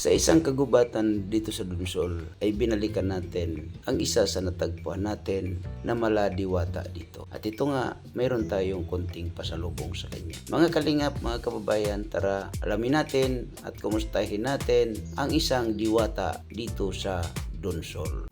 Sa isang kagubatan dito sa Dunsol ay binalikan natin ang isa sa natagpuan natin na maladiwata dito. At ito nga, mayroon tayong konting pasalubong sa kanya. Mga kalingap, mga kababayan, tara alamin natin at kumustahin natin ang isang diwata dito sa Dunsol.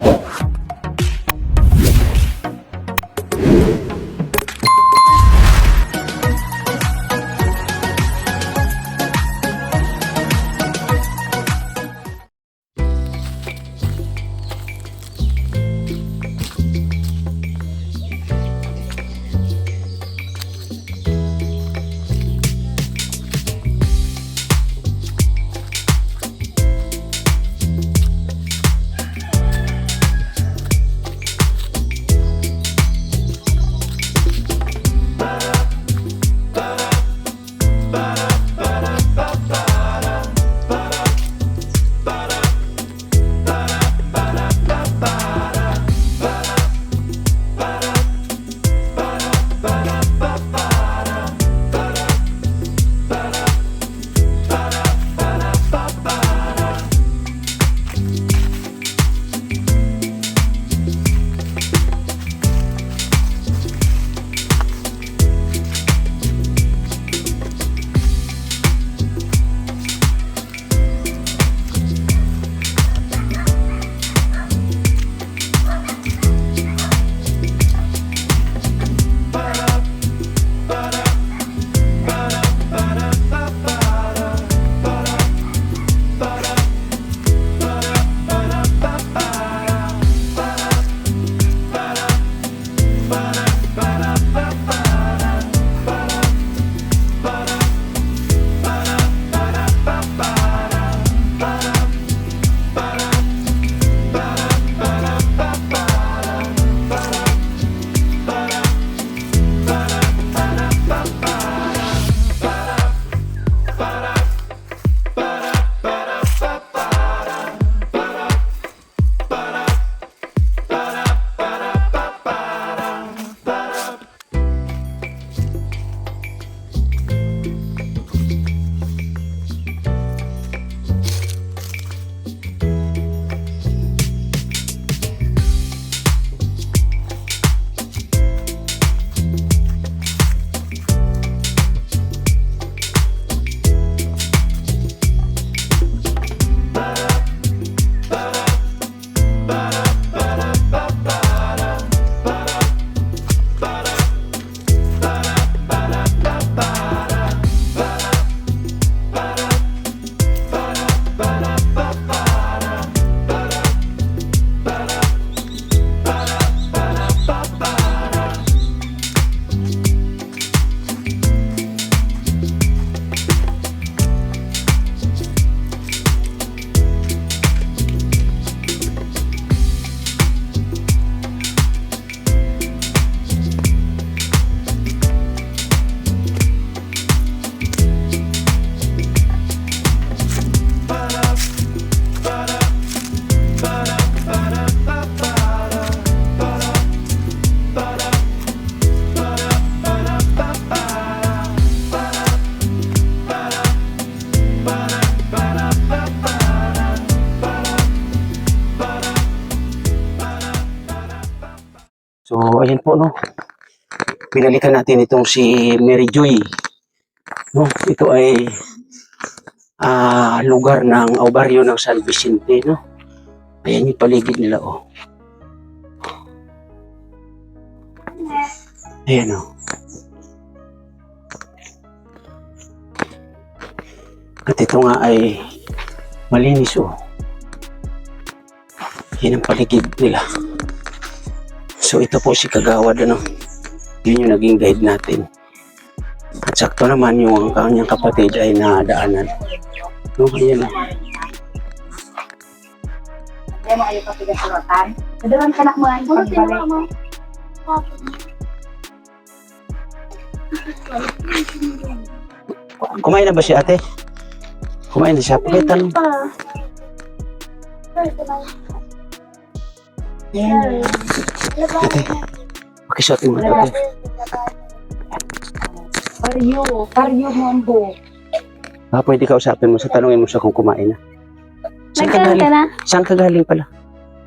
So, ayan po, no. Pinalikan natin itong si Mary Joy. No, ito ay lugar ng baryo ng San Vicente, no. Ayan yung paligid nila, oh. Ayan, oh. At ito nga ay malinis, oh. Yan ang paligid nila. So ito po si Kagawad, ano. Yun yung naging guide natin. At sakto naman yung kanyang kapatid ay nadaanan. No, ayan, oh. Kaya mo ayaw ka pinasurotan. Nadalang ka na mo ang pagbalik. Kumain na ba si ate? Kumain na siya. Pakitan. Ate, pakisuot mo ito, ate. Paryo mo ang buhok. Pwede ka usapin mo sa tanongin mo siya kung kumain na. Saan ka Nagkaroon ka galing? na? Saan ka galing pala?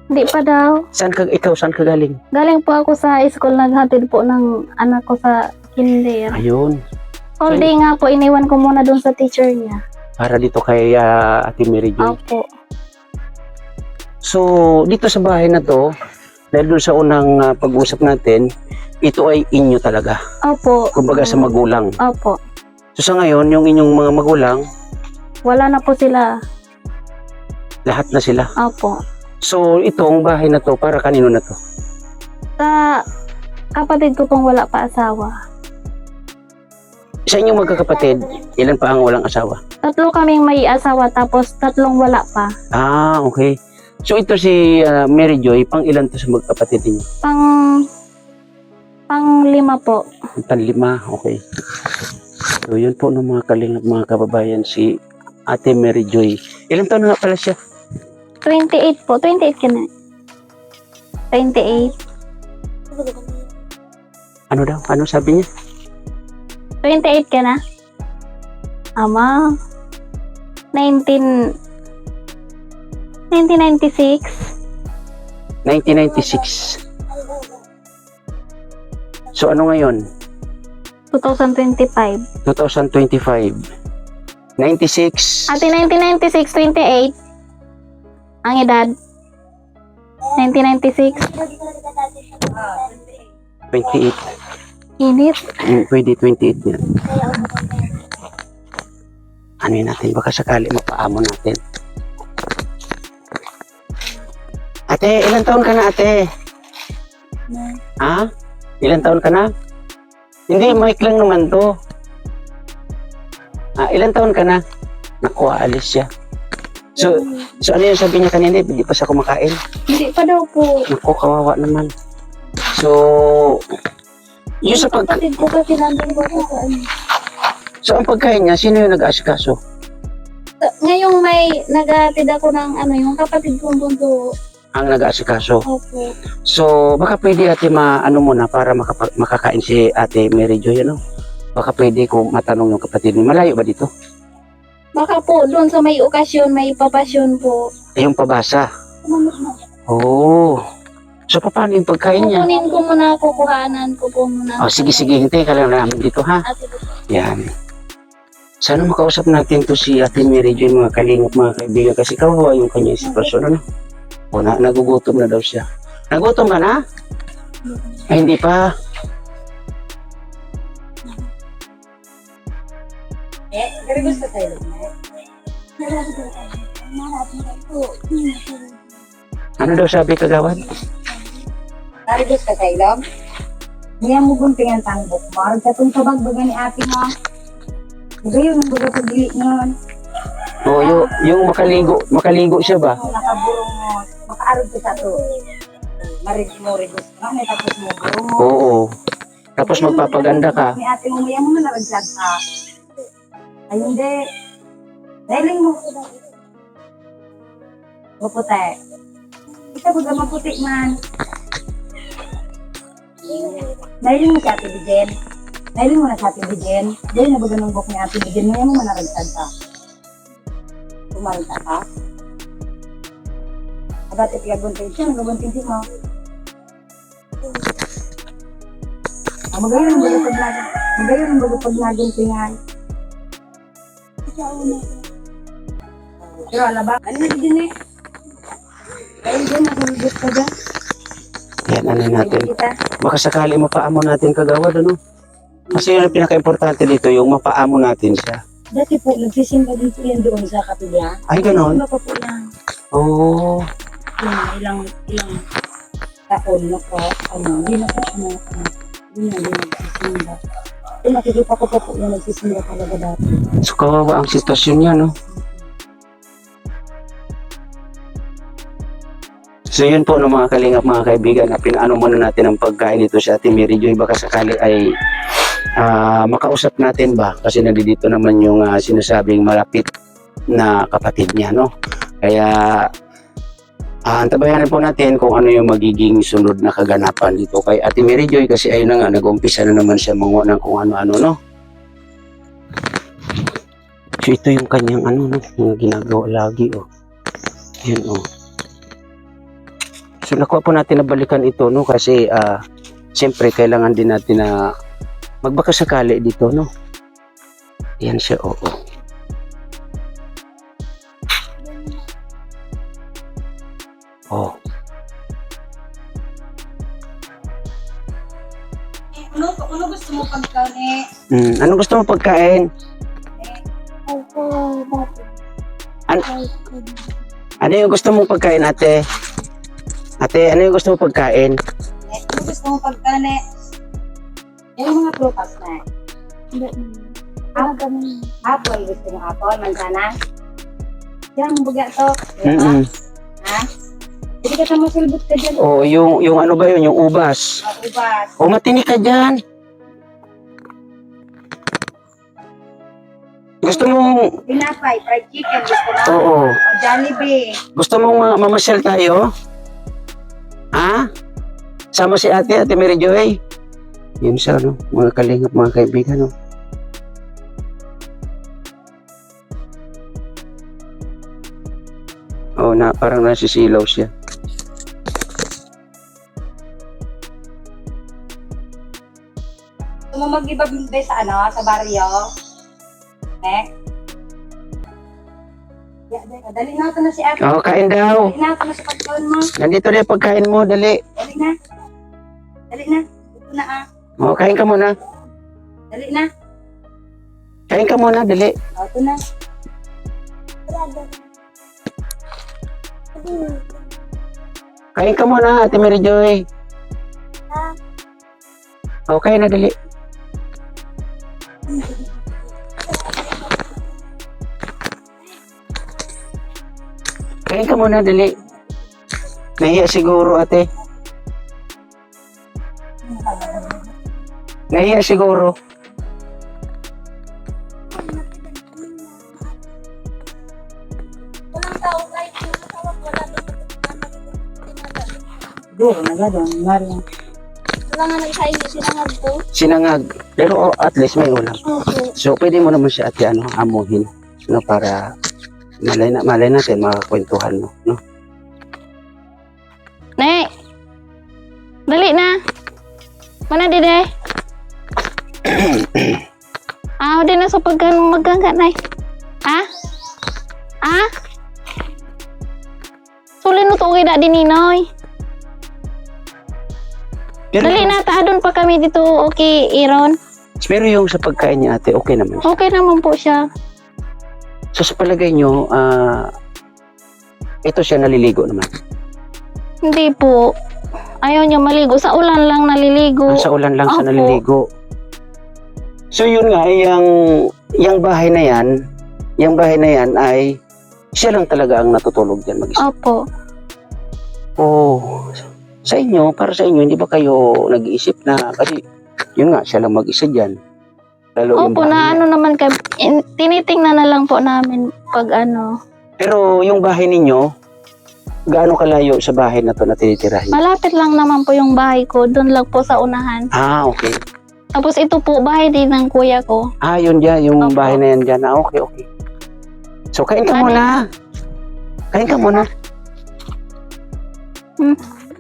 Hindi pa daw. Ikaw, saan ka galing? Galing po ako sa high school, naghatid po ng anak ko sa kinder. Ayun. All day nga po, iniwan ko muna doon sa teacher niya. Para dito kay Ate Mary Jo. Opo. So, dito sa bahay na to, dahil doon sa unang pag-usap natin, ito ay inyo talaga. Opo. Kumbaga sa magulang. Opo. So sa ngayon, yung inyong mga magulang, Wala na po sila. lahat na sila. Opo. So, itong bahay na to, para kanino na to? Sa kapatid ko pong wala pa asawa. Sa inyong magkakapatid, ilan pa ang walang asawa? 3 kaming may asawa, tapos 3 wala pa. Ah, okay. So ito si Mary Joy, pang ilan to sa magkapatid niyo? Pang 5 po. Panlima, okay. So yun po ng mga kalingap, mga kababayan, si Ate Mary Joy. Ilan taon na nga pala siya? 28 po. 28 ka na. 28. Ano daw? Ano sabi niya? 28 ka na? Ama. 1996. 1996. So ano ngayon? 2025. 2025. 96. Ate, 1996, 28. Ang edad. 1996. 28. Init. Pwede 28 yan. Ano yun natin? Baka sakali mapaamo natin. Ate, ilan taon ka na, ate? Ha? Ilan taon ka na? Hindi, mic lang naman to. Ilan taon ka na? Naku, alis siya. So ano yung sabi niya kanina? Hindi pa siya kumakain. Hindi pa daw po. Naku, kawawa naman. So, yung sa Kapatid ko kasi nandun ko sa ano. So, ang pagkain niya, sino yung nag-aasikaso? Ngayong may nag-atid ako ng ano, yung kapatid kong bunso. Ang nag-aasikaso. Opo. So, baka pwede ate ano muna para makakain si Ate Mary Joy, ano? Baka pwede kung matanong yung kapatid mo. Malayo ba dito? Baka po, doon sa may okasyon, may papasyon po. Yung pabasa. Oh. So, paano yung pagkain niya? Kukunin ko muna, kukuhanan ko po muna. Oh, sige, hintay ka lang namin dito, ha? Yan. Sana makausap natin to si Ate Mary Joy, mga kalingap, mga kaibigan, kasi kawawa yung kanyang sitwasyon, ano? O, nagugutom na daw siya. Nagutom ka na? Ay, hindi pa. Ano daw sabi kagawad? Tarigos ka sa ilog. Niya mo gunting ang tangbok mo. Arag sa itong kabagbaga ni ate mo. Gayon ang baga pagdili nun. O, yung makaligo siya ba? Nakaburong mo. Makaarog ka sa ito. Marig mo, rigos ka. May tapos mo burong mo. Oo. Tapos magpapaganda ka. Ni ate mo, maya mo naraglag ka. Ay, hindi. Dahil mo. Maputi. Ito baga maputi man. Dahil mo si ate Bijen. Dahil mo na sa ate Bijen. Dahil na baga ng bok ni ate Bijen, maya mo manaraglag ka. Tumalta ka. Abat ipagagunting siya, nagagunting siya mo. Magayon ang bago pag naging. Magayon ang bago pag naging tingan. Pero ala ba? Ano na din eh? Kaya dyan, nagulubot ka dyan. Yan, ano natin. Kita. Baka sakali mapaamo natin kagawad, ano? Kasi yun ang pinaka-importante dito, yung mapaamo natin siya. Dati po, nagsisimba din po yan doon sa kapilya. Ay, ganon? Simba pa po yan. Oo. Ilang taon na po. Hindi na po siya hindi na nagsisimba. Nakikita ko pa po yan, nagsisimba talaga dati. So, kawawa ang sitwasyon niya, no? So, yun po ng mga kalingap, mga kaibigan, na pinaano muna natin ang pagkain dito sa Ate Mary Joy. Baka sakali ay makausap natin ba? Kasi nandito naman yung sinasabing malapit na kapatid niya, no? Kaya, antabayanan po natin kung ano yung magiging sunod na kaganapan dito kay Ate Mary Joy, kasi ayun na nga, nag-umpisa na naman siya manguha ng kung ano-ano, no? So ito yung kanyang ano, no, yung ginagawa lagi, oh. Yan oh. So nakuha po natin na balikan ito no kasi siyempre kailangan din natin na magbakasakali dito no. Yan siya oo. Oh. Ano gusto mo pagkain? Anong gusto mo pagkain? Ako, dati. Ano yung gusto mong pagkain ate? Ate, ano yung gusto mong pagkain? Ano gusto mo pagkain? Yung mga prutas na. Apple, gusto mo apple, manzana? Yan, buga to. Mm-mm. Ha? Hindi ka tamo silbot ka dyan. Oh, yung ano ba yun? Yung ubas. Ubas. Oh, matini ka dyan. Gusto mong, Pinapay, fried chicken, gusto mo? oo. O Jollibee. Gusto mong mamasyal tayo? Ha? Sama si ate Mary Joy. Yun siya, no? Mga kalingap, mga kaibigan, no? Oh, parang nasisilaw siya. Gusto mo mag-ibabimbe sa sa baryo? Dali na ito na si ate. Oh, kain daw. Dali na ito na sa pagkain mo. Nandito na yung pagkain mo, dali. Dali na. Dali na. Ito na Oh, kain ka muna. Dali na. Kain ka muna, dali. O, ito na. Kain ka muna, Ate Mary Joy. Oh, kain na, dali. Kain ka muna, dali. Nahiya siguro, ate. Nahiya siguro. Siguro, nagadon. Mariang. Wala nga nagsaing sinangag ko. Sinangag. Pero at least may ulam. Opo. So, pwede mo naman siya, ate, amuhin. No, para malay natin makakwentuhan mo. No? Ne! Dali na! Mana dide? Di na sa magkangkat na. Ha? Ha? Sulin mo to okay na din Ninoy. Dali na, doon pa kami dito. Okay, Iron. Pero yung sa pagkain niya, ate, okay naman siya. Okay naman po siya. So, sa palagay nyo, ito siya naliligo naman. Hindi po. Ayaw niya maligo. Sa ulan lang naliligo. Sa ulan lang siya Opo. naliligo. So, yun nga, yung bahay na yan ay siya lang talaga ang natutulog dyan mag-isa. Opo. Oh, sa inyo, para sa inyo, hindi ba kayo nag-iisip na, kasi yun nga, siya lang mag-isa dyan. Lalo yung Opo, bahay na niya. ano naman kay tinitingnan na lang po namin pag ano. Pero yung bahay ninyo, gaano kalayo sa bahay na to na tinitirahin? Malapit lang naman po yung bahay ko. Doon lang po sa unahan. Ah, okay. Tapos ito po, bahay din ng kuya ko. Ah, yun dyan, yung Opo. bahay na yan dyan. Ah, okay, okay. So, kain ka Ano? muna. Kain ka muna.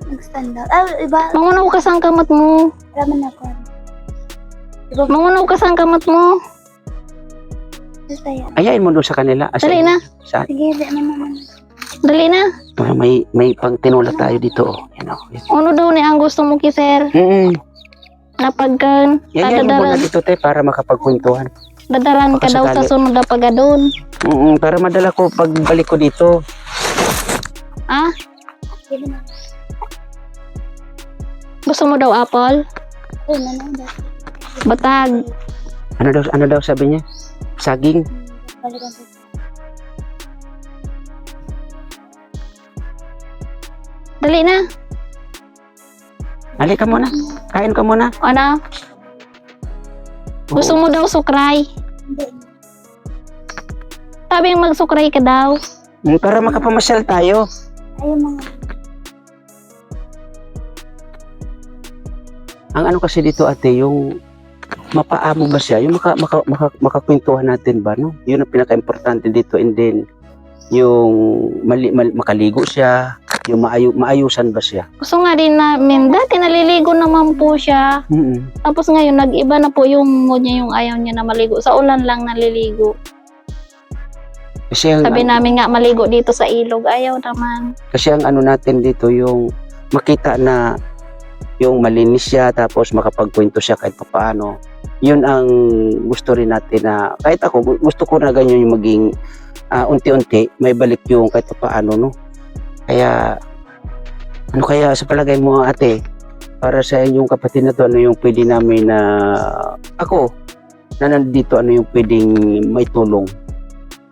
Nag-stand up. Iba. Mangunaw ka sa kamot mo. Raman ako. Mangunaw ka sa kamot mo. Ayain mo doon sa kanila. Dali na. Saan? Sige, di naman. Dali na. May pang tinula tayo dito. Oh. Yan o. Ano daw ni ang gusto mo ki sir? Na pagkan. Yan mo muna Dadaran, dito, te, para makapagkwentuhan. dadaran ka daw sa Pakasakali. sunod na pagkadon. Para madala ko pagbalik ko dito. Ah? Gusto mo daw apple? Batag. Ano daw sabi niya? Saging. Dali na. Halika muna. Kain ka muna. Ano? Gusto mo daw sukray? Sabi yung magsukray ka daw. Para makapamasyal tayo. Ang ano kasi dito, ate, yung mapaamo ba siya? Yung makakwentuhan natin ba, no? Yun ang pinaka-importante dito. And then, yung makaligo siya, yung maayusan ba siya? Gusto nga din namin, dati naliligo naman po siya. Tapos ngayon, nag-iba na po yung mood niya, yung ayaw niya na maligo. Sa ulan lang naliligo. Kasi ang, Sabi namin nga, maligo dito sa ilog. Ayaw naman. kasi ang ano natin dito, yung makita na yung malinis siya, tapos makapagkwento siya kahit papaano. Yun ang gusto rin natin na, kahit ako, gusto ko na ganyan yung maging unti-unti, may balik yung kahit papaano, no? Kaya, ano kaya sa palagay mo ate, para sa inyong kapatid na to, ano yung pwede namin na, ako, na nandito, ano yung pwedeng may tulong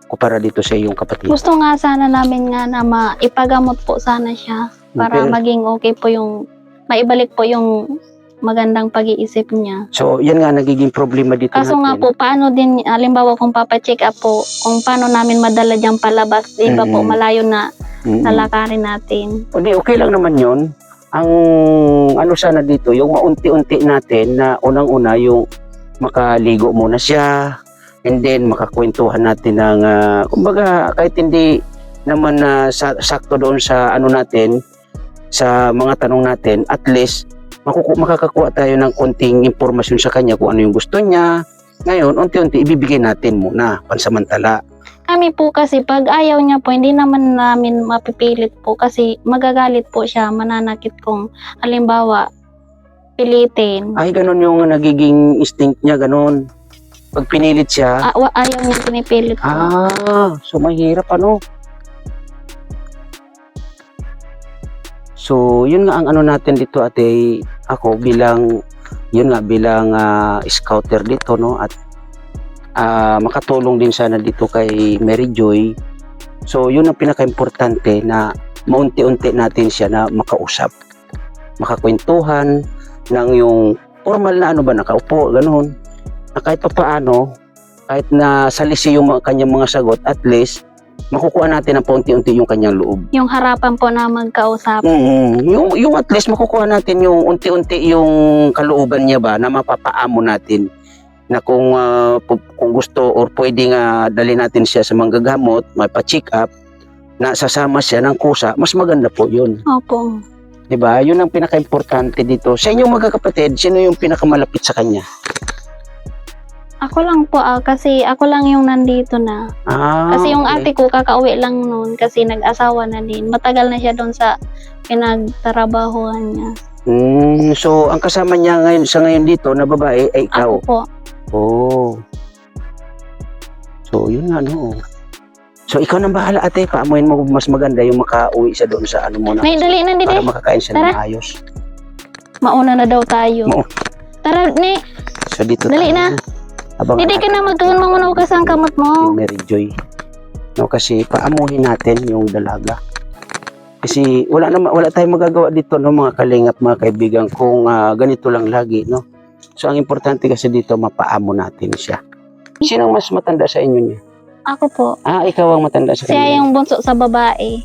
ko para dito sa iyong kapatid? Gusto nga sana namin nga na maipagamot po sana siya. Para Pero- maging okay po yung, maibalik po yung magandang pag-iisip niya. So, yan nga nagiging problema dito Kaso natin. nga po, paano din, halimbawa kung papacheck up po, kung paano namin madala diyang palabas, di ba po, Mm-mm. malayo na Mm-mm. lalakarin natin. O di, okay lang naman yun. Ang ano sana dito, yung maunti-unti natin na unang-una yung makaligo muna siya, and then makakwentuhan natin ng, kumbaga kahit hindi naman na sakto doon sa ano natin, sa mga tanong natin, at least makakakuha tayo ng konting impormasyon sa kanya kung ano yung gusto niya. Ngayon, unti-unti ibibigay natin muna, pansamantala. Kami po kasi, pag ayaw niya po, hindi naman namin mapipilit po kasi magagalit po siya, mananakit kung halimbawa, pilitin. Ay, ganun yung nagiging instinct niya, ganun. Pag pinilit siya, Ayaw niya pinipilit po. so mahirap ano. So, yun nga ang ano natin dito ate, ako bilang, yun nga bilang scouter dito, no, at makatulong din sana dito kay Mary Joy. So, yun ang pinaka-importante na maunti-unti natin siya na makausap, makakwentuhan ng yung formal na ano ba, nakaupo, ganun. Na kahit pa paano, kahit na salisi yung kanyang mga sagot, at least, makukuha natin ng paunti-unti yung kanyang loob. Yung harapan po na magkausap. Yung at least makukuha natin yung unti-unti yung kalooban niya ba na mapapaamo natin na kung gusto or pwedeng dali natin siya sa manggagamot, may pa-check up, na sasama siya ng kusa, mas maganda po yun. Opo. 'Di ba? Yun ang pinaka-importante dito. Sa inyong magkakapatid, sino yung pinakamalapit sa kanya? Ako lang po, kasi ako lang yung nandito na. Kasi yung okay. ate ko, kakauwi lang noon kasi nag-asawa na din. Matagal na siya doon sa pinagtrabahuan niya. So, ang kasama niya ngayon, sa ngayon dito na babae ay ikaw. Ako po. Oh. So, yun nga, no. So, ikaw nang bahala, ate. Paamuin mo mas maganda yung makauwi siya doon sa ano muna. Nay, dali na Para dito. makakain siya ng Tara. maayos. Mauna na daw tayo. Tara, ni. So, dito Dali tayo. na. Habang Hindi ka na magkawin mangunaw ka sa kamot mo. yung Mary Joy. No, kasi paamuhin natin yung dalaga. Kasi wala tayong magagawa dito, no, mga kalingap, mga kaibigan, kung ganito lang lagi, no. So, ang importante kasi dito, mapaamo natin siya. Sinong mas matanda sa inyo niya? Ako po. Ikaw ang matanda sa Siya kanya. yung bunso sa babae.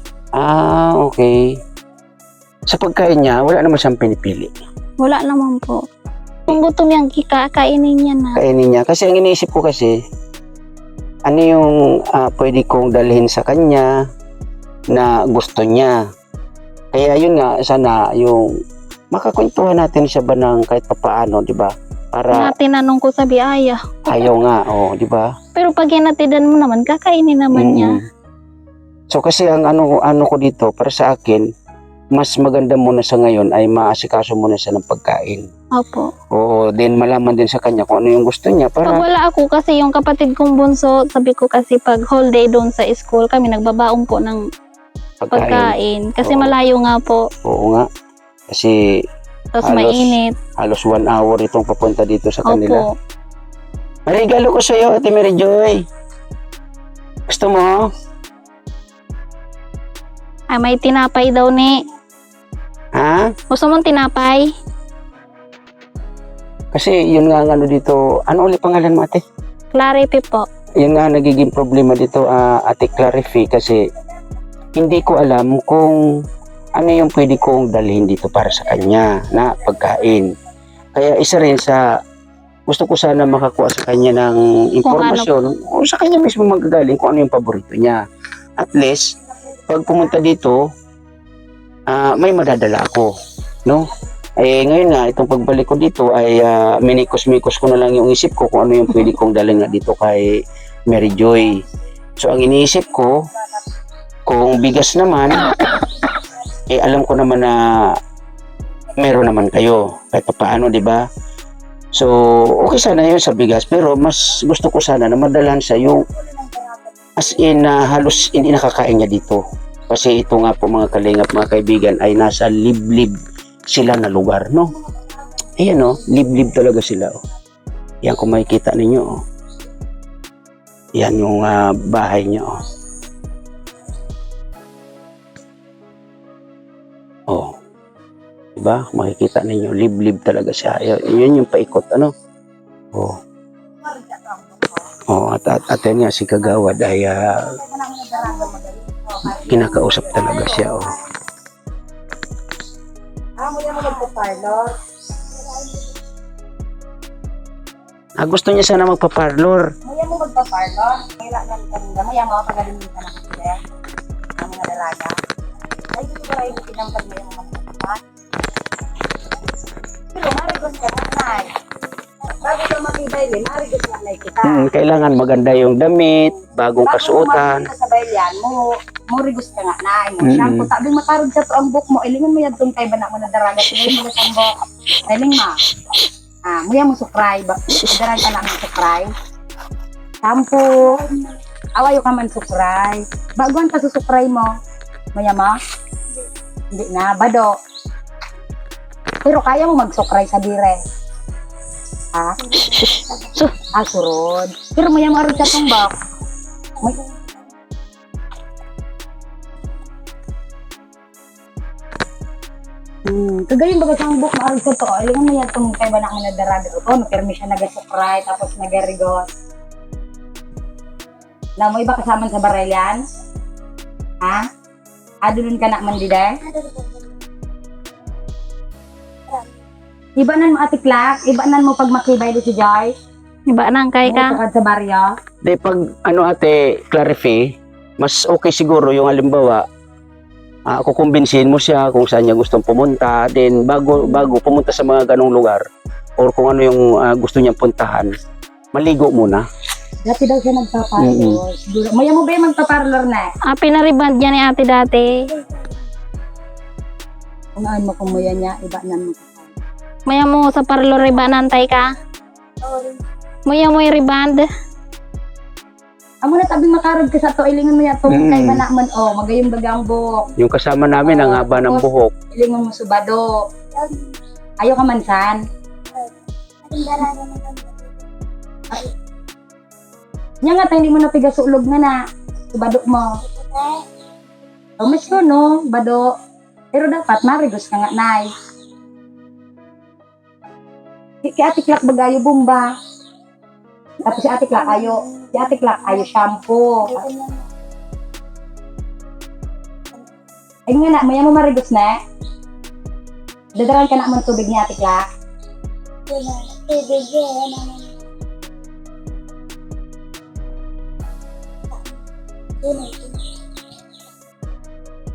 Okay. Sa pagkain niya, wala naman siyang pinipili. Wala naman po. Kung gutom yung kakainin niya na. Kainin niya. Kasi ang iniisip ko kasi, ano yung pwede kong dalhin sa kanya na gusto niya. Kaya yun nga, sana yung makakwentuhan natin siya ba ng kahit papaano, di ba? Para Tinanong ko sa biyaya. ayaw nga, di ba? Pero pag hinatidan mo naman, kakainin naman niya. So kasi ang ano ko dito, para sa akin, mas maganda muna sa ngayon ay maasikaso muna siya ng pagkain. Opo. Oo, then malaman din sa kanya kung ano yung gusto niya Pag para wala ako kasi yung kapatid kong bunso, sabi ko kasi pag whole day doon sa school, kami nagbabaon po ng pagkain. Kasi Oo. malayo nga po. Oo nga. Kasi Tapos Halos. mainit. halos 1 hour itong papunta dito sa kanila. Opo. May regalo ko sa iyo, Ate Mary Joy. Gusto mo? Ay, may tinapay daw ni. Ha? Gusto mong tinapay? Kasi yun nga ang ano dito. Ano ulit pangalan mo, Ate? Clarity po. Yun nga nagiging problema dito, Ate Clarify, kasi hindi ko alam kung ano yung pwede kong dalhin dito para sa kanya na pagkain. Kaya isa rin sa gusto ko sana makakuha sa kanya ng impormasyon o sa kanya mismo magagaling kung ano yung paborito niya. at least, pag pumunta dito, may madadala ako, no? Eh, ngayon nga, itong pagbalik ko dito ay minikos-mikos ko na lang yung isip ko kung ano yung pwede kong dalhin nga dito kay Mary Joy. So, ang iniisip ko, kung bigas naman, eh, alam ko naman na meron naman kayo, kahit pa paano, di ba? So, okay sana yun sa bigas, pero mas gusto ko sana na madalhan sa yung as in, halos hindi nakakain niya dito. Kasi ito nga po mga kalingap, mga kaibigan, ay nasa liblib sila na lugar, no? Ayan, no? Liblib talaga sila, oh. Yan kung makikita ninyo, oh. Yan yung bahay niya, oh. Oh. Diba? Kung makikita ninyo, liblib talaga siya. Yun yung paikot, ano? Oh. Oh, at yan nga si Kagawad ay kinakausap talaga siya, oh. Mo yan mo magpa-parlor. Gusto niya sana magpa-parlor. Mo yan mo magpa-parlor. Kailangan kanina mo yan mo pagalimitan ako sila. Ang mga dalaga. Ay, dito ba rin pinampag mo yung mga magpa. Pero marigos ka na, Nay. Bago ka makibay, marigos na, Nay, kita. Kailangan maganda yung damit, bagong kasuotan. Bago ka sa bayan mo rigos ka nga, Nay. Mo shampoo, tabing makarod sa to ang book mo. Ilingan mo yan itong kay banak mo na daragat. Ilingan mo na sa book. Iling ma. Mo yan mo sukray. Daran ka na mo sukray. Shampoo. Awayo ka man sukray. Baguan ka susukray mo. Maya ma? Hindi na. Bado. Pero kaya mo magsukray sa dire. Ha? Surod. Pero maya marod sa tong box. May... Kagayon baga sa book maarog sa to. Ilingan mo yan itong kay banak mo na daraga. O, napirmi siya nagasukray, tapos nagarigos. Na mo iba kasaman sa baraylan? Ha? Adulun ka na man dide? Ibanan mo atiklak? Ibanan mo pag makibay do si Joy? Iba nang kay ka. Tukad sa baryo? De pag ate clarify, mas okay siguro yung halimbawa, kukumbinsihin mo siya kung saan niya gustong pumunta, then bago pumunta sa mga ganong lugar or kung ano yung gusto niyang puntahan, maligo muna. Dati daw siya nagpaparlor. Siguro. Maya mo ba yung magpaparlor na? Pinariband niya ni ate dati. Kung ano mo kung muya niya, iba na mo. Maya mo sa parlor riband antay ka. Maya mo yung riband. Amo na tabi makarod ka sa to, ilingan mo yan itong kay banak man, magayong bagang buhok. Yung kasama namin ang haba ng buhok. Ilingan mo subado. Ayaw ka mansan. Nya nga tayo hindi mo napiga sa ulog nga na. Subado mo. Mas yun, no? Bado. Pero dapat marigos ka nga, Nay. Kaya atiklak bagayo bomba. Tapos si atiklak ayo shampoo. Ay nga na, maya mo marigos na. Dadaran ka na mo tubig ni atiklak.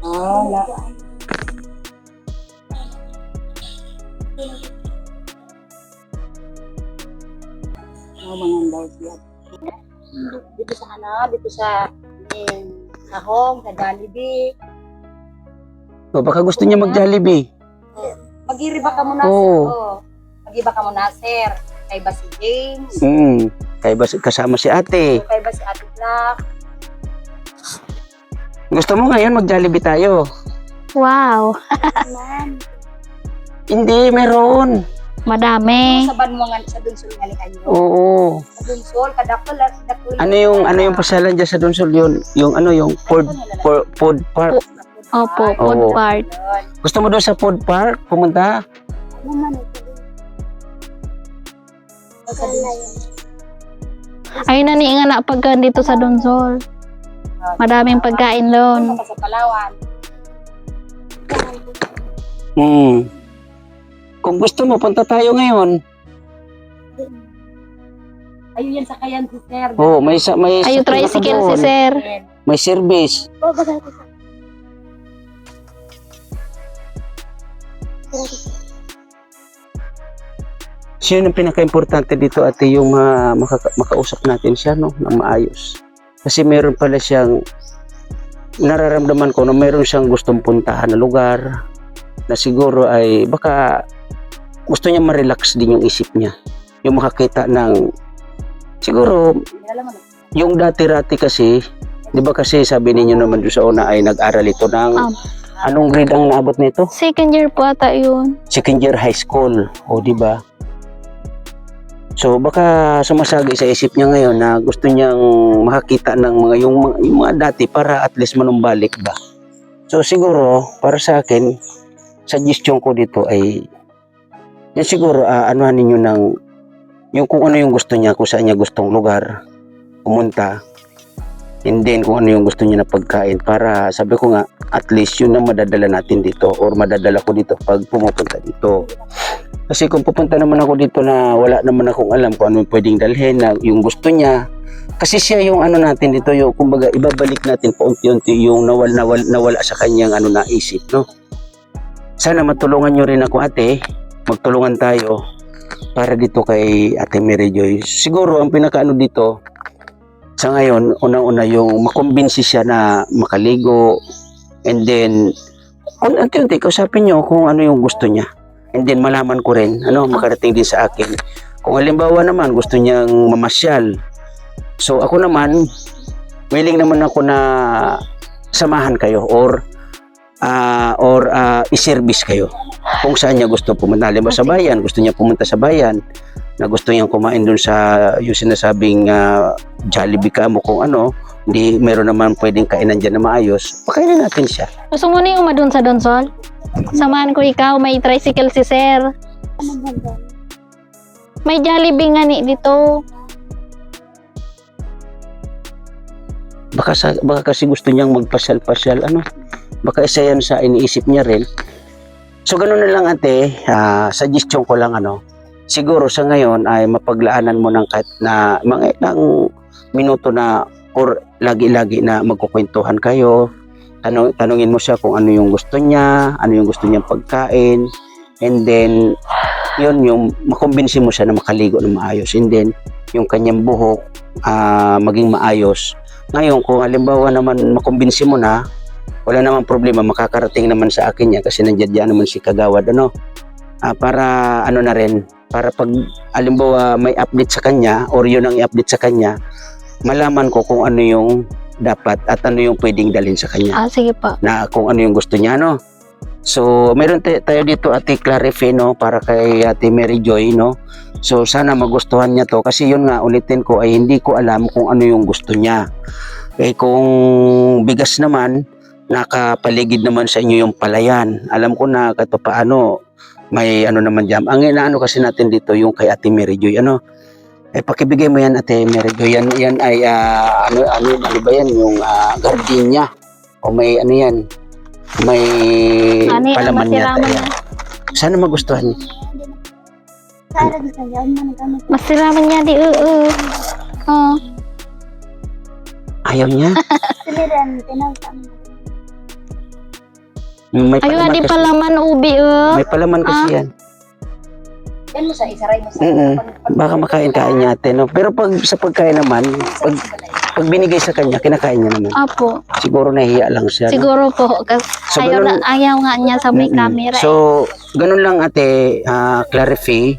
Na. Mangan daw siya. Dito sa Sahong, sa Jollibee. Baka gusto niya mag-Jollibee. Mag-iriba ka muna, Oo. Mag-iba ka muna, sir. Kay ba si James? Kaya ba kasama si ate? Kay ba si Ate Black? Gusto mo ngayon mag-Jollibee tayo? Wow. Hindi, meron. Madami. Sa banwangan sa Dunsol nga ni kanyo. Oo. Sa Dunsol, kadakol. Ano yung pasyalan dyan sa Dunsol yun? Yung food park. Opo, food Oo. part. Gusto mo doon sa food park pumunta? Ayun na ni nga na pagka dito sa Donsol. Madaming pagkain doon. Sa Palawan. Kung gusto mo, punta tayo ngayon. Ayun yan sa kayan si sir. Oh, may Ayun, tricycle si sir. May service. Oh, bagay ko sa. Sino yung pinaka-importante dito ate yung makausap natin siya no na maayos. Kasi meron pala siyang nararamdaman ko na meron siyang gustong puntahan na lugar na siguro ay baka gusto niya ma-relax din yung isip niya. Yung makakita ng siguro Alam mo na. yung dati-rati kasi, di ba kasi sabi ninyo naman doon sa una ay nag-aral ito ng anong grade ang naabot nito? Second year po ata yun. Second year high school. O di ba? So baka sumasagi sa isip niya ngayon na gusto niyang makakita ng mga yung mga dati para at least manumbalik ba. So siguro para sa akin suggestion ko dito ay yan siguro anuhan ninyo ng yung kung ano yung gusto niya, kung saan niya gustong lugar pumunta. And then kung ano yung gusto niya na pagkain para sabi ko nga at least yun ang madadala natin dito or madadala ko dito pag pumupunta dito. Kasi kung pupunta naman ako dito na wala naman akong alam kung ano yung pwedeng dalhin na yung gusto niya. Kasi siya yung ano natin dito, yung kumbaga ibabalik natin paunti-unti yung nawala sa kanyang ano naisip, no? Sana matulungan nyo rin ako ate, magtulungan tayo para dito kay Ate Mary Joy. Siguro ang pinakaano dito sa ngayon, unang-una yung makumbinsi siya na makaligo and then unti-unti kausapin nyo kung ano yung gusto niya. And then malaman ko rin, makarating din sa akin. Kung halimbawa naman gusto niyang mamasyal. So ako naman, willing naman ako na samahan kayo or i-service kayo. Kung saan niya gusto pumunta. Halimbawa sa bayan, gusto niya pumunta sa bayan. Na gusto niyang kumain dun sa yung sinasabing Jollibee ka mo kung ano. Hindi, meron naman pwedeng kainan dyan na maayos. Pakainin natin siya. Gusto mo na yung madun sa Donsol? Samahan ko ikaw, may tricycle si Sir. May Jollibee nga ni dito. Baka kasi gusto niyang magpasyal-pasyal, baka isa yan sa iniisip niya rin. So ganoon na lang ate, suggestion ko lang siguro sa ngayon ay mapaglaanan mo ng kahit na mga ilang minuto na or lagi-lagi na magkukwentuhan kayo. Tanungin mo siya kung ano yung gusto niya, ano yung gusto niyang pagkain, and then yun yung makumbinsi mo siya na makaligo na maayos, and then yung kanyang buhok maging maayos. Ngayon kung halimbawa naman makumbinsi mo na, wala namang problema, makakarating naman sa akin yan kasi nandiyan naman si Kagawad para na rin, para pag halimbawa may update sa kanya or yun ang i-update sa kanya, malaman ko kung ano yung dapat at ano yung pwedeng dalhin sa kanya. Sige pa. Na kung ano yung gusto niya, So, meron tayo dito Ate Clarife, para kay Ate Mary Joy, So, sana magustuhan niya to kasi yun nga, ulitin ko, ay hindi ko alam kung ano yung gusto niya. Kung bigas naman, nakapaligid naman sa inyo yung palayan. Alam ko na kahit paano, may naman dyan. Ang inaano kasi natin dito, yung kay Ate Mary Joy, pakibigay mo yan Ate Mary Joy. Yan ay ano ba yan? Yung gardenia. O may yan. May palaman yata yan. Sana magustuhan niya. Masiraman niya di Ayaw niya? May ayun di kasi, palaman ubi may palaman kasi yan. Yan mo sa isaray mo sa. Baka makain-kain niya ate, Pero pag sa pagkain naman, pag binigay sa kanya, kinakain niya naman. Apo. Siguro nahihiya lang siya. Siguro po. So, ayaw nga niya sa may camera. So, ganun lang ate, clarify.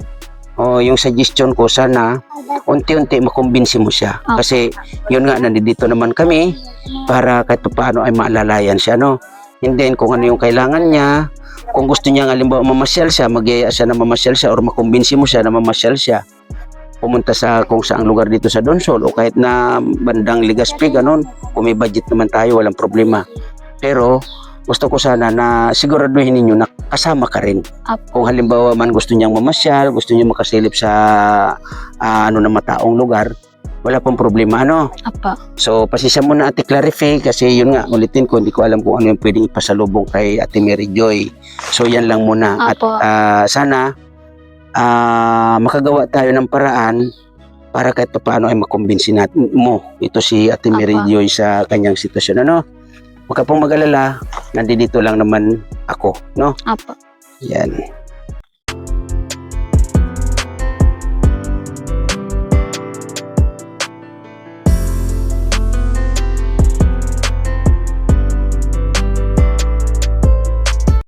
Yung suggestion ko, sana unti-unti makumbinsi mo siya. Kasi yun nga, nandito naman kami para kahit paano ay maalalayan siya, And then, kung ano yung kailangan niya, kung gusto niya halimbawa mamasyal siya, magyaya siya na mamasyal siya or makumbinsi mo siya na mamasyal siya. Pumunta sa kung saang lugar dito sa Donsol o kahit na bandang Legazpi, ganun. Kung may budget naman tayo, walang problema. Pero, gusto ko sana na siguraduhin ninyo na kasama ka rin. Kung halimbawa man gusto niyang mamasyal, gusto niya makasilip sa na mataong lugar, wala pong problema, Apa. So, pasisya mo na Ate Clarife kasi yun nga, ulitin ko, hindi ko alam kung ano yung pwedeng ipasalubong kay Ate Mary Joy. So, yan lang muna. Apo. At sana, makagawa tayo ng paraan para kahit paano ay makumbinsi natin mo ito si Ate Apa. Mary Joy sa kanyang sitwasyon. Ano? Huwag ka pong mag-alala, nandito lang naman ako, no? Apo. Yan.